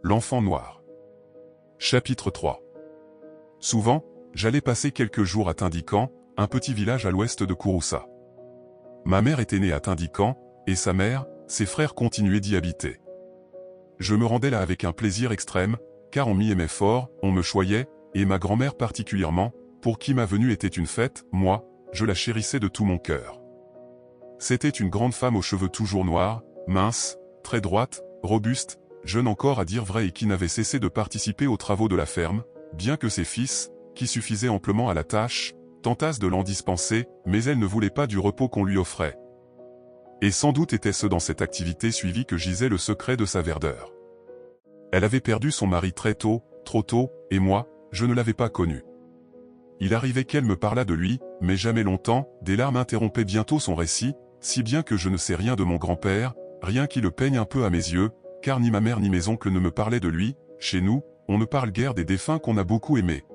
L'enfant noir. Chapitre 3. Souvent, j'allais passer quelques jours à Tindican, un petit village à l'ouest de Kouroussa. Ma mère était née à Tindican, et sa mère, ses frères continuaient d'y habiter. Je me rendais là avec un plaisir extrême, car on m'y aimait fort, on me choyait, et ma grand-mère particulièrement, pour qui ma venue était une fête, moi, je la chérissais de tout mon cœur. C'était une grande femme aux cheveux toujours noirs, mince, très droite, robuste, jeune encore à dire vrai et qui n'avait cessé de participer aux travaux de la ferme, bien que ses fils, qui suffisaient amplement à la tâche, tentassent de l'en dispenser, mais elle ne voulait pas du repos qu'on lui offrait. Et sans doute était-ce dans cette activité suivie que gisait le secret de sa verdeur. Elle avait perdu son mari très tôt, trop tôt, et moi, je ne l'avais pas connu. Il arrivait qu'elle me parlât de lui, mais jamais longtemps, des larmes interrompaient bientôt son récit, si bien que je ne sais rien de mon grand-père, rien qui le peigne un peu à mes yeux, car ni ma mère ni mes oncles ne me parlaient de lui. Chez nous, on ne parle guère des défunts qu'on a beaucoup aimés.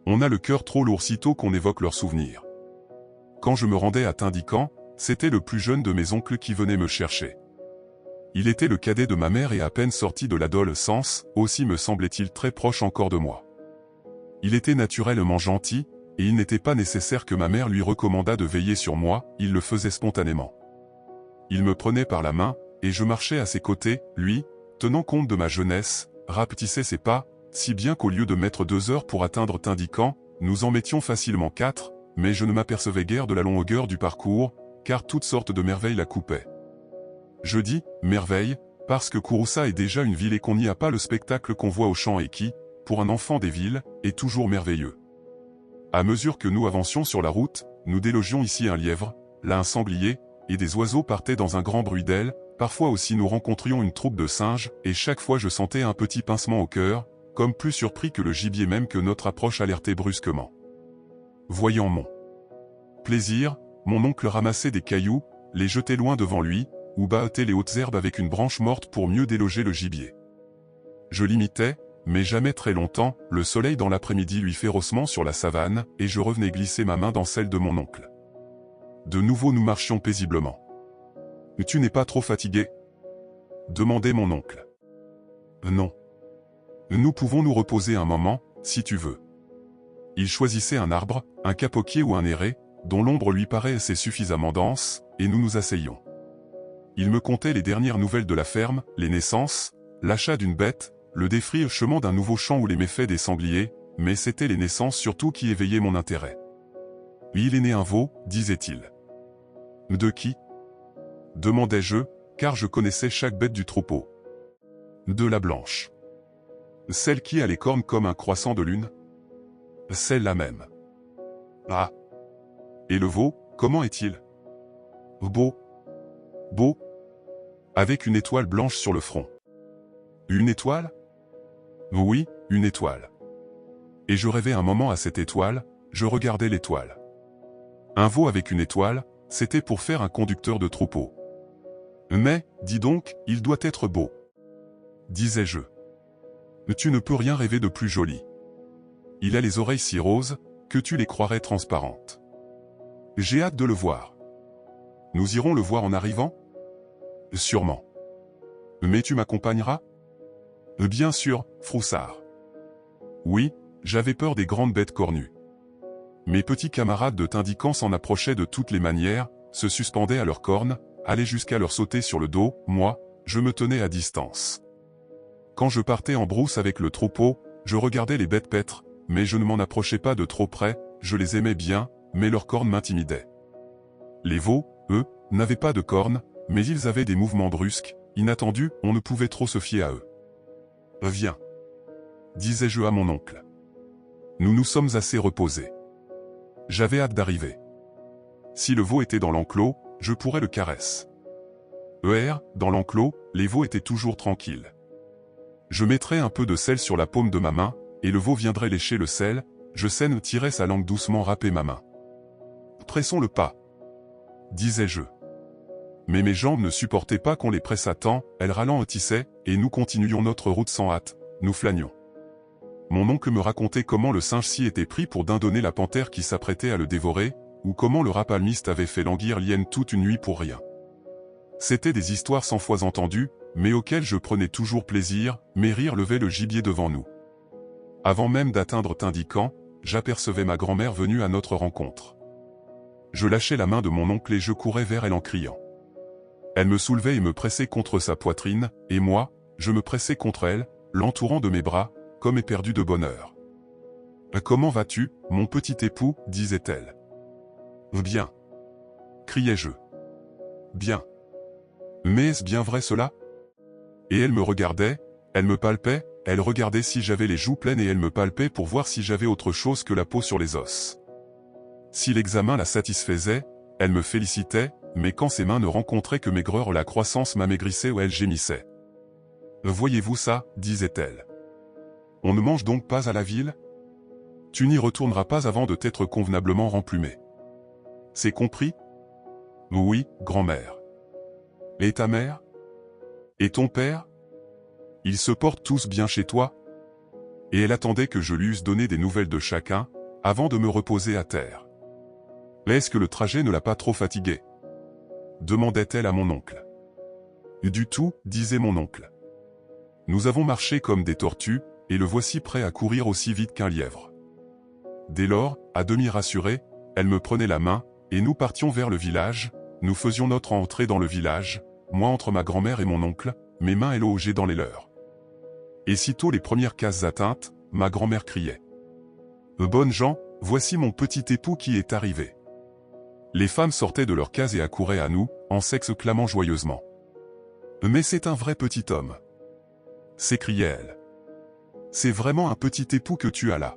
On a le cœur trop lourd sitôt qu'on évoque leurs souvenirs. Quand je me rendais à Tindican, c'était le plus jeune de mes oncles qui venait me chercher. Il était le cadet de ma mère et à peine sorti de l'adolescence, aussi me semblait-il très proche encore de moi. Il était naturellement gentil, et il n'était pas nécessaire que ma mère lui recommandât de veiller sur moi, il le faisait spontanément. Il me prenait par la main, et je marchais à ses côtés, lui, tenant compte de ma jeunesse, rapetissait ses pas, si bien qu'au lieu de mettre 2 heures pour atteindre Tindican, nous en mettions facilement 4, mais je ne m'apercevais guère de la longueur du parcours, car toutes sortes de merveilles la coupaient. Je dis « merveille » parce que Kouroussa est déjà une ville et qu'on n'y a pas le spectacle qu'on voit aux champs et qui, pour un enfant des villes, est toujours merveilleux. À mesure que nous avancions sur la route, nous délogions ici un lièvre, là un sanglier, et des oiseaux partaient dans un grand bruit d'ailes, parfois aussi nous rencontrions une troupe de singes, et chaque fois je sentais un petit pincement au cœur, comme plus surpris que le gibier même que notre approche alertait brusquement. Voyant mon plaisir, mon oncle ramassait des cailloux, les jetait loin devant lui, ou battait les hautes herbes avec une branche morte pour mieux déloger le gibier. Je l'imitais, mais jamais très longtemps, le soleil dans l'après-midi lui férocement sur la savane, et je revenais glisser ma main dans celle de mon oncle. De nouveau nous marchions paisiblement. « Tu n'es pas trop fatigué ?» demandait mon oncle. « Non. Nous pouvons nous reposer un moment, si tu veux. » Il choisissait un arbre, un capoquier ou un héré, dont l'ombre lui paraissait suffisamment dense, et nous nous asseyions. Il me contait les dernières nouvelles de la ferme, les naissances, l'achat d'une bête, le défrichement d'un nouveau champ ou les méfaits des sangliers, mais c'était les naissances surtout qui éveillaient mon intérêt. « Il est né un veau, disait-il. »« De qui ?» demandai-je, car je connaissais chaque bête du troupeau. « De la blanche. »« Celle qui a les cornes comme un croissant de lune ?»« Celle-là même. »« Ah. Et le veau, comment est-il ? » ?»« Beau. »« Beau. » Avec une étoile blanche sur le front. « Une étoile ? » ?»« Oui, une étoile. » Et je rêvais un moment à cette étoile, je regardais l'étoile. Un veau avec une étoile, c'était pour faire un conducteur de troupeau. Mais, dis donc, il doit être beau. Disais-je. Tu ne peux rien rêver de plus joli. Il a les oreilles si roses, que tu les croirais transparentes. J'ai hâte de le voir. Nous irons le voir en arrivant ? Sûrement. Mais tu m'accompagneras ? Bien sûr, Froussard. Oui, j'avais peur des grandes bêtes cornues. Mes petits camarades de Tindican s'en approchaient de toutes les manières, se suspendaient à leurs cornes, allaient jusqu'à leur sauter sur le dos, moi, je me tenais à distance. Quand je partais en brousse avec le troupeau, je regardais les bêtes paître, mais je ne m'en approchais pas de trop près, je les aimais bien, mais leurs cornes m'intimidaient. Les veaux, eux, n'avaient pas de cornes, mais ils avaient des mouvements brusques, inattendus, on ne pouvait trop se fier à eux. « Viens », disais-je à mon oncle. Nous nous sommes assez reposés. J'avais hâte d'arriver. Si le veau était dans l'enclos, je pourrais le caresser. Dans l'enclos, les veaux étaient toujours tranquilles. Je mettrais un peu de sel sur la paume de ma main, et le veau viendrait lécher le sel, je tirais sa langue doucement râper ma main. « Pressons le pas », disais-je. Mais mes jambes ne supportaient pas qu'on les pressât tant, elles ralentissaient, et nous continuions notre route sans hâte, nous flânions. Mon oncle me racontait comment le singe-ci était pris pour dindonner la panthère qui s'apprêtait à le dévorer, ou comment le rapalmiste avait fait languir l'hyène toute une nuit pour rien. C'étaient des histoires 100 fois entendues, mais auquel je prenais toujours plaisir, mes rires levaient le gibier devant nous. Avant même d'atteindre Tindican, j'apercevais ma grand-mère venue à notre rencontre. Je lâchais la main de mon oncle et je courais vers elle en criant. Elle me soulevait et me pressait contre sa poitrine, et moi, je me pressais contre elle, l'entourant de mes bras, comme éperdu de bonheur. « Comment vas-tu, mon petit époux » disait-elle. « Bien. » criai-je. « Bien. Mais est-ce bien vrai cela ?» Et elle me regardait, elle me palpait, elle regardait si j'avais les joues pleines et elle me palpait pour voir si j'avais autre chose que la peau sur les os. Si l'examen la satisfaisait, elle me félicitait, mais quand ses mains ne rencontraient que maigreur, la croissance m'amaigrissait ou elle gémissait. « Voyez-vous ça » disait-elle. « On ne mange donc pas à la ville ? Tu n'y retourneras pas avant de t'être convenablement remplumé. C'est compris ? Oui, grand-mère. Et ta mère ? Et ton père ? Ils se portent tous bien chez toi ? Et elle attendait que je lui eusse donné des nouvelles de chacun, avant de me reposer à terre. Est-ce que le trajet ne l'a pas trop fatiguée ? Demandait-elle à mon oncle. Du tout, disait mon oncle. Nous avons marché comme des tortues, et le voici prêt à courir aussi vite qu'un lièvre. Dès lors, à demi rassurée, elle me prenait la main, et nous partions vers le village. Nous faisions notre entrée dans le village, moi entre ma grand-mère et mon oncle, mes mains logées dans les leurs. Et sitôt les premières cases atteintes, ma grand-mère criait. « Bonnes gens, voici mon petit époux qui est arrivé. » Les femmes sortaient de leurs cases et accouraient à nous, en s'exclamant joyeusement. « Mais c'est un vrai petit homme !» s'écriait-elle. « C'est vraiment un petit époux que tu as là. »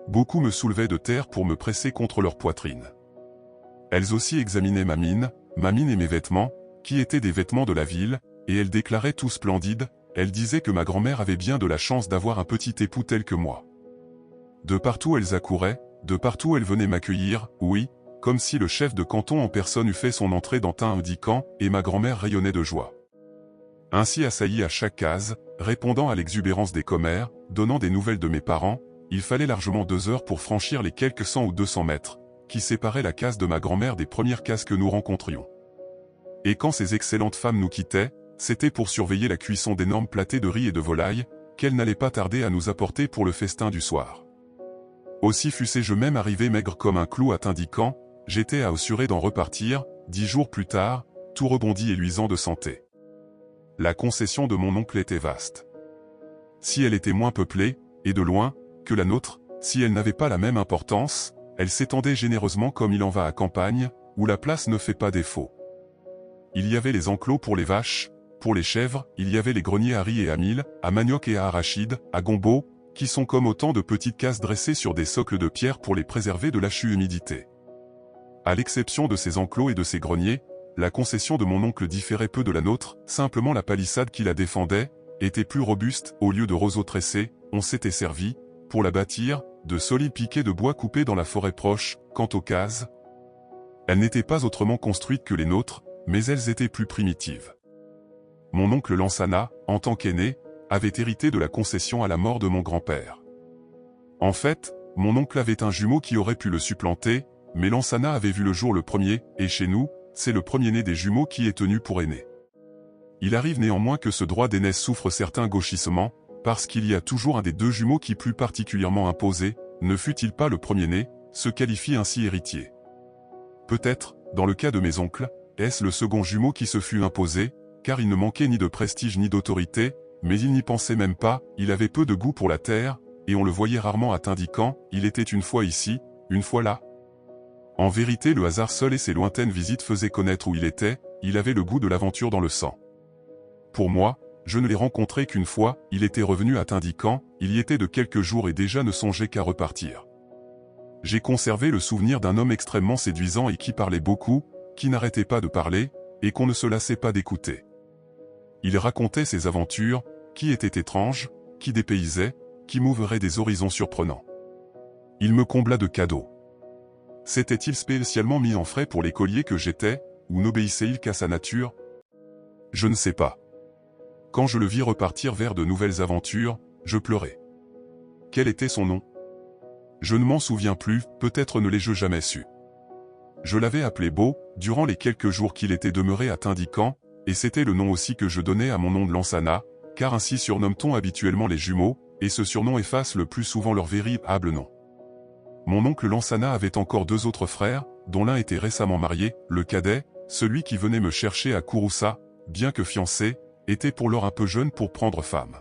Beaucoup me soulevaient de terre pour me presser contre leur poitrine. Elles aussi examinaient ma mine et mes vêtements, qui étaient des vêtements de la ville, et elles déclaraient tout splendide, elles disaient que ma grand-mère avait bien de la chance d'avoir un petit époux tel que moi. De partout elles accouraient, de partout elles venaient m'accueillir, oui, comme si le chef de canton en personne eût fait son entrée dans Tindican, et ma grand-mère rayonnait de joie. Ainsi assaillie à chaque case, répondant à l'exubérance des commères, donnant des nouvelles de mes parents, il fallait largement 2 heures pour franchir les quelques 100 ou 200 mètres, qui séparaient la case de ma grand-mère des premières cases que nous rencontrions. Et quand ces excellentes femmes nous quittaient, c'était pour surveiller la cuisson d'énormes plâtés de riz et de volaille, qu'elles n'allaient pas tarder à nous apporter pour le festin du soir. Aussi fussé-je même arrivé maigre comme un clou à Tindican, j'étais assuré d'en repartir, 10 jours plus tard, tout rebondi et luisant de santé. La concession de mon oncle était vaste. Si elle était moins peuplée, et de loin, que la nôtre, si elle n'avait pas la même importance, elle s'étendait généreusement comme il en va à campagne, où la place ne fait pas défaut. Il y avait les enclos pour les vaches, pour les chèvres, il y avait les greniers à riz et à mil, à manioc et à arachide, à gombo, qui sont comme autant de petites cases dressées sur des socles de pierre pour les préserver de la humidité. À l'exception de ces enclos et de ces greniers, la concession de mon oncle différait peu de la nôtre, simplement la palissade qui la défendait, était plus robuste, au lieu de roseaux tressés, on s'était servi, pour la bâtir, de solides piquets de bois coupés dans la forêt proche. Quant aux cases, elles n'étaient pas autrement construites que les nôtres, mais elles étaient plus primitives. Mon oncle Lansana, en tant qu'aîné, avait hérité de la concession à la mort de mon grand-père. En fait, mon oncle avait un jumeau qui aurait pu le supplanter, mais Lansana avait vu le jour le premier, et chez nous, c'est le premier-né des jumeaux qui est tenu pour aîné. Il arrive néanmoins que ce droit d'aînesse souffre certains gauchissements, parce qu'il y a toujours un des 2 jumeaux qui plus particulièrement imposé, ne fût-il pas le premier-né, se qualifie ainsi héritier. Peut-être, dans le cas de mes oncles, est-ce le second jumeau qui se fut imposé, car il ne manquait ni de prestige ni d'autorité, mais il n'y pensait même pas, il avait peu de goût pour la terre, et on le voyait rarement à Tindican, il était une fois ici, une fois là. En vérité le hasard seul et ses lointaines visites faisaient connaître où il était, il avait le goût de l'aventure dans le sang. Pour moi, je ne l'ai rencontré qu'une fois, il était revenu à Tindican, il y était de quelques jours et déjà ne songeait qu'à repartir. J'ai conservé le souvenir d'un homme extrêmement séduisant et qui parlait beaucoup, qui n'arrêtait pas de parler, et qu'on ne se lassait pas d'écouter. Il racontait ses aventures, qui étaient étranges, qui dépaysaient, qui m'ouvraient des horizons surprenants. Il me combla de cadeaux. S'était-il spécialement mis en frais pour l'écolier que j'étais, ou n'obéissait-il qu'à sa nature? Je ne sais pas. Quand je le vis repartir vers de nouvelles aventures, je pleurais. Quel était son nom? Je ne m'en souviens plus, peut-être ne l'ai-je jamais su. Je l'avais appelé Beau, durant les quelques jours qu'il était demeuré à Tindican, et c'était le nom aussi que je donnais à mon nom de Lansana, car ainsi surnomme-t-on habituellement les jumeaux, et ce surnom efface le plus souvent leur véritable nom. Mon oncle Lansana avait encore 2 autres frères, dont l'un était récemment marié, le cadet, celui qui venait me chercher à Kouroussa, bien que fiancé, était pour lors un peu jeune pour prendre femme.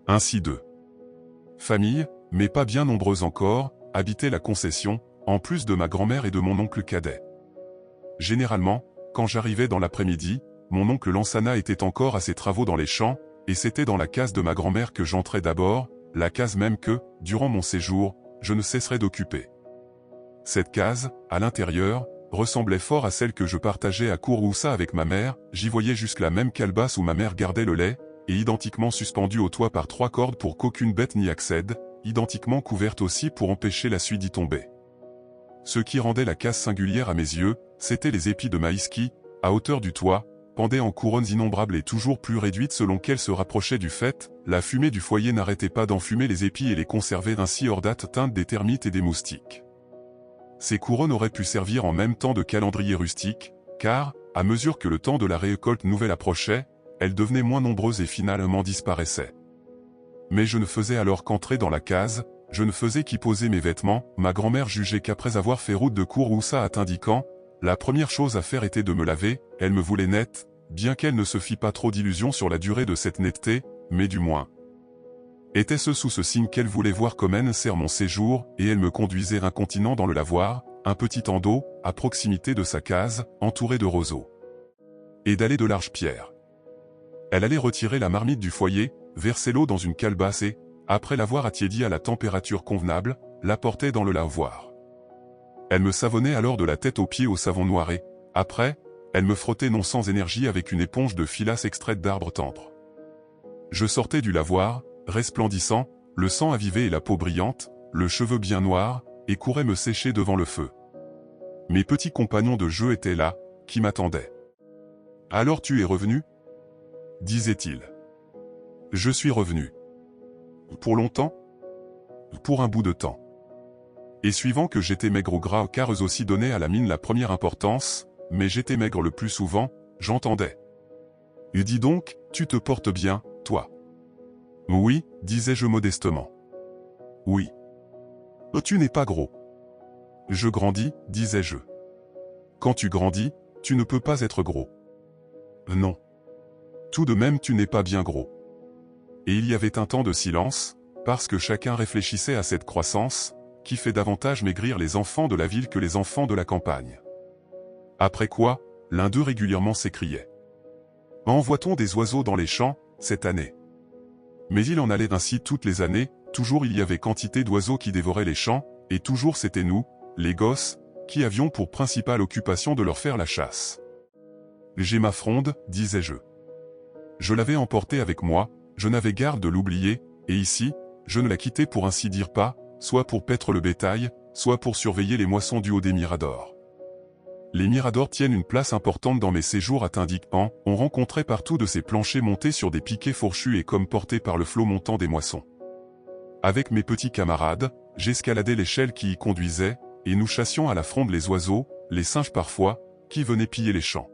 Ainsi 2 familles, mais pas bien nombreuses encore, habitaient la concession, en plus de ma grand-mère et de mon oncle cadet. Généralement, quand j'arrivais dans l'après-midi, mon oncle Lansana était encore à ses travaux dans les champs, et c'était dans la case de ma grand-mère que j'entrais d'abord, la case même que, durant mon séjour, je ne cesserai d'occuper. Cette case, à l'intérieur, ressemblait fort à celle que je partageais à Kouroussa avec ma mère, j'y voyais jusque la même calebasse où ma mère gardait le lait, et identiquement suspendue au toit par 3 cordes pour qu'aucune bête n'y accède, identiquement couverte aussi pour empêcher la suie d'y tomber. Ce qui rendait la case singulière à mes yeux, c'étaient les épis de maïs qui, à hauteur du toit, pendaient en couronnes innombrables et toujours plus réduites selon qu'elles se rapprochaient du fait, la fumée du foyer n'arrêtait pas d'enfumer les épis et les conserver ainsi hors d'atteinte des termites et des moustiques. Ces couronnes auraient pu servir en même temps de calendrier rustique, car, à mesure que le temps de la récolte nouvelle approchait, elles devenaient moins nombreuses et finalement disparaissaient. Mais je ne faisais alors qu'entrer dans la case, je ne faisais qu'y poser mes vêtements, ma grand-mère jugeait qu'après avoir fait route de Kouroussa à Tindikan, la première chose à faire était de me laver, elle me voulait nette, bien qu'elle ne se fît pas trop d'illusions sur la durée de cette netteté, mais du moins. Était-ce sous ce signe qu'elle voulait voir comment sert mon séjour, et elle me conduisait incontinent dans le lavoir, un petit temps d'eau, à proximité de sa case, entouré de roseaux et d'allées de larges pierres. Elle allait retirer la marmite du foyer, verser l'eau dans une calebasse et, après l'avoir attiédie à la température convenable, la portait dans le lavoir. Elle me savonnait alors de la tête aux pieds au savon noir et, après, elle me frottait non sans énergie avec une éponge de filasse extraite d'arbres tendres. Je sortais du lavoir, resplendissant, le sang avivé et la peau brillante, le cheveu bien noir, et courais me sécher devant le feu. Mes petits compagnons de jeu étaient là, qui m'attendaient. « Alors tu es revenu » disait-il. « Je suis revenu. » « Pour longtemps ?»« Pour un bout de temps. » Et suivant que j'étais maigre ou gras car eux aussi donnaient à la mine la première importance, mais j'étais maigre le plus souvent, j'entendais. « Et dis donc, tu te portes bien, toi ?» « Oui, disais-je modestement. »« Oui. »« Tu n'es pas gros. »« Je grandis, disais-je. »« Quand tu grandis, tu ne peux pas être gros. »« Non. Tout de même tu n'es pas bien gros. » Et il y avait un temps de silence, parce que chacun réfléchissait à cette croissance, qui fait davantage maigrir les enfants de la ville que les enfants de la campagne. Après quoi, l'un d'eux régulièrement s'écriait. « En voit-on des oiseaux dans les champs, cette année ?» Mais il en allait ainsi toutes les années, toujours il y avait quantité d'oiseaux qui dévoraient les champs, et toujours c'était nous, les gosses, qui avions pour principale occupation de leur faire la chasse. « J'ai ma fronde, disais-je. Je l'avais emportée avec moi, je n'avais garde de l'oublier, et ici, je ne la quittais pour ainsi dire pas, soit pour paître le bétail, soit pour surveiller les moissons du haut des miradors. Les miradors tiennent une place importante dans mes séjours à Tindikan, on rencontrait partout de ces planchers montés sur des piquets fourchus et comme portés par le flot montant des moissons. Avec mes petits camarades, j'escaladais l'échelle qui y conduisait, et nous chassions à la fronde les oiseaux, les singes parfois, qui venaient piller les champs.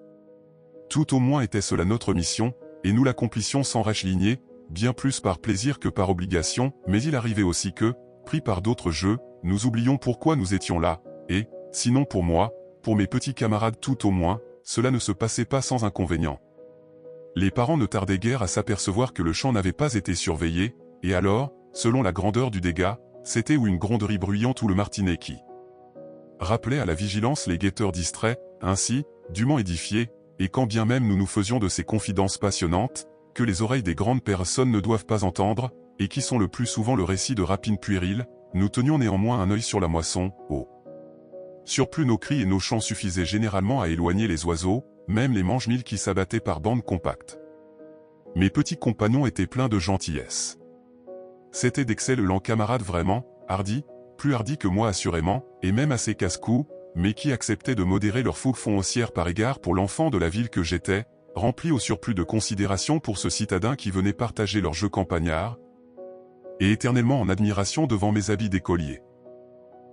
Tout au moins était cela notre mission, et nous l'accomplissions sans rechigner, bien plus par plaisir que par obligation, mais il arrivait aussi que, pris par d'autres jeux, nous oublions pourquoi nous étions là, et, sinon pour moi, pour mes petits camarades tout au moins, cela ne se passait pas sans inconvénient. Les parents ne tardaient guère à s'apercevoir que le champ n'avait pas été surveillé, et alors, selon la grandeur du dégât, c'était ou une gronderie bruyante ou le martinet qui rappelait à la vigilance les guetteurs distraits, ainsi, dûment édifiés, et quand bien même nous nous faisions de ces confidences passionnantes, que les oreilles des grandes personnes ne doivent pas entendre, et qui sont le plus souvent le récit de rapines puériles, nous tenions néanmoins un œil sur la moisson, au surplus nos cris et nos chants suffisaient généralement à éloigner les oiseaux, même les mange-mille qui s'abattaient par bandes compactes. Mes petits compagnons étaient pleins de gentillesse. C'étaient d'excellents camarades vraiment, hardis, plus hardis que moi assurément, et même assez casse-cou, mais qui acceptaient de modérer leur fougue foncière par égard pour l'enfant de la ville que j'étais, rempli au surplus de considération pour ce citadin qui venait partager leur jeu campagnard, et éternellement en admiration devant mes habits d'écolier.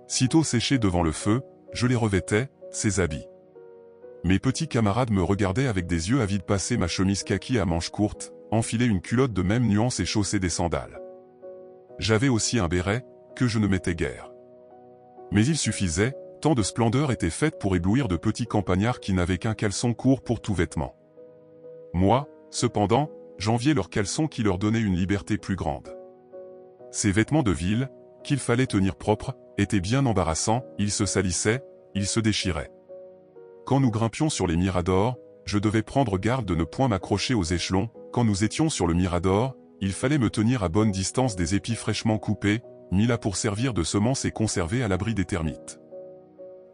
Sitôt séchés devant le feu, je les revêtais, ces habits. Mes petits camarades me regardaient avec des yeux avides passer ma chemise kaki à manches courtes, enfiler une culotte de même nuance et chausser des sandales. J'avais aussi un béret, que je ne mettais guère. Mais il suffisait, tant de splendeur était faite pour éblouir de petits campagnards qui n'avaient qu'un caleçon court pour tout vêtement. Moi, cependant, j'enviais leurs caleçons qui leur donnaient une liberté plus grande. Ces vêtements de ville, qu'il fallait tenir propres, étaient bien embarrassants, ils se salissaient, ils se déchiraient. Quand nous grimpions sur les miradors, je devais prendre garde de ne point m'accrocher aux échelons. Quand nous étions sur le mirador, il fallait me tenir à bonne distance des épis fraîchement coupés, mis là pour servir de semences et conservés à l'abri des termites.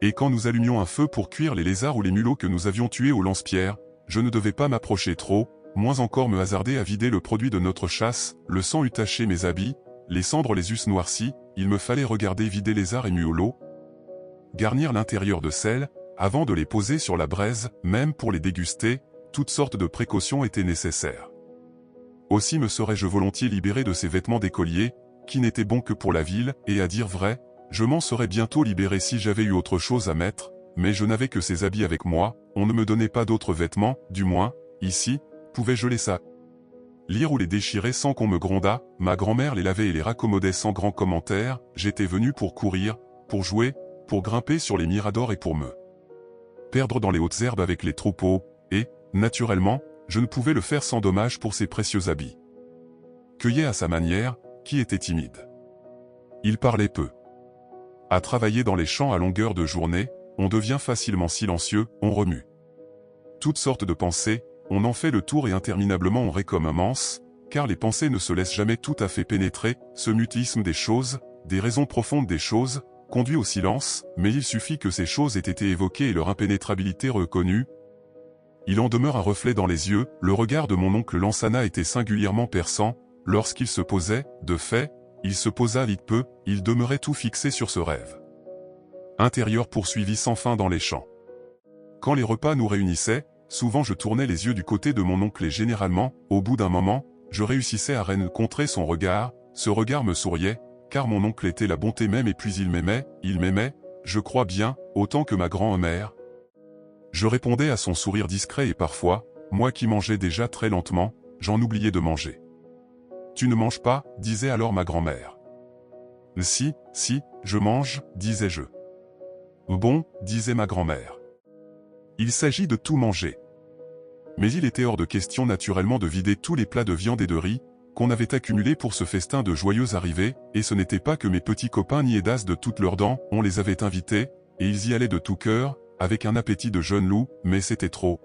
Et quand nous allumions un feu pour cuire les lézards ou les mulots que nous avions tués au lance-pierre, je ne devais pas m'approcher trop, moins encore me hasarder à vider le produit de notre chasse. Le sang eût taché mes habits, les cendres les eussent noircis, il me fallait regarder vider lézards et mulots, garnir l'intérieur de sel, avant de les poser sur la braise, même pour les déguster, toutes sortes de précautions étaient nécessaires. Aussi me serais-je volontiers libéré de ces vêtements d'écolier, qui n'étaient bons que pour la ville, et à dire vrai, je m'en serais bientôt libéré si j'avais eu autre chose à mettre, mais je n'avais que ces habits avec moi, on ne me donnait pas d'autres vêtements, du moins, ici, pouvais-je les lire ou les déchirer sans qu'on me grondât, ma grand-mère les lavait et les raccommodait sans grand commentaire, j'étais venu pour courir, pour jouer, pour grimper sur les miradors et pour me perdre dans les hautes herbes avec les troupeaux, et, naturellement, je ne pouvais le faire sans dommage pour ses précieux habits. Cueillait à sa manière, qui était timide. Il parlait peu. À travailler dans les champs à longueur de journée, on devient facilement silencieux, on remue toutes sortes de pensées, on en fait le tour et interminablement on recommence, car les pensées ne se laissent jamais tout à fait pénétrer, ce mutisme des choses, des raisons profondes des choses, conduit au silence, mais il suffit que ces choses aient été évoquées et leur impénétrabilité reconnue. Il en demeure un reflet dans les yeux, le regard de mon oncle Lansana était singulièrement perçant, lorsqu'il se posait, de fait, il se posa vite peu, il demeurait tout fixé sur ce rêve intérieur poursuivi sans fin dans les champs. Quand les repas nous réunissaient, souvent je tournais les yeux du côté de mon oncle et généralement, au bout d'un moment, je réussissais à rencontrer son regard, ce regard me souriait, car mon oncle était la bonté même et puis il m'aimait, je crois bien, autant que ma grand-mère. Je répondais à son sourire discret et parfois, moi qui mangeais déjà très lentement, j'en oubliais de manger. « Tu ne manges pas » disait alors ma grand-mère. « Si, je mange » disais-je. « Bon » disait ma grand-mère. « Il s'agit de tout manger. » Mais il était hors de question naturellement de vider tous les plats de viande et de riz, qu'on avait accumulés pour ce festin de joyeuses arrivées, et ce n'était pas que mes petits copains niaidassent de toutes leurs dents, on les avait invités, et ils y allaient de tout cœur, avec un appétit de jeunes loups, mais c'était trop.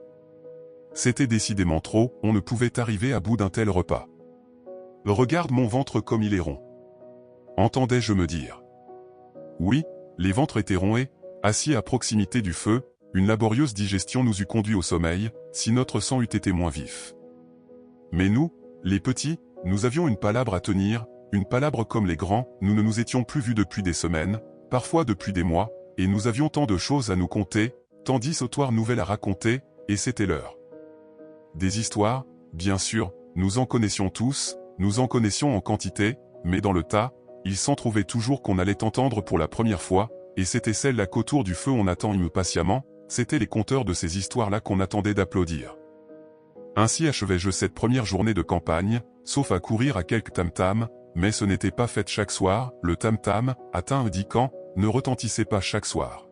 C'était décidément trop, on ne pouvait arriver à bout d'un tel repas. Regarde mon ventre comme il est rond. Entendais-je me dire. Oui, les ventres étaient ronds et, assis à proximité du feu, une laborieuse digestion nous eût conduit au sommeil, si notre sang eût été moins vif. Mais nous, les petits, nous avions une palabre à tenir, une palabre comme les grands, nous ne nous étions plus vus depuis des semaines, parfois depuis des mois, et nous avions tant de choses à nous conter, tant d'histoires nouvelles à raconter, et c'était l'heure. Des histoires, bien sûr, nous en connaissions tous, nous en connaissions en quantité, mais dans le tas, il s'en trouvait toujours qu'on allait entendre pour la première fois, et c'était celle-là qu'autour du feu on attend impatiemment, c'étaient les conteurs de ces histoires-là qu'on attendait d'applaudir. Ainsi achevai-je cette première journée de campagne, sauf à courir à quelques tam-tam, mais ce n'était pas fait chaque soir, le tam-tam, atteint indiquant, ne retentissait pas chaque soir.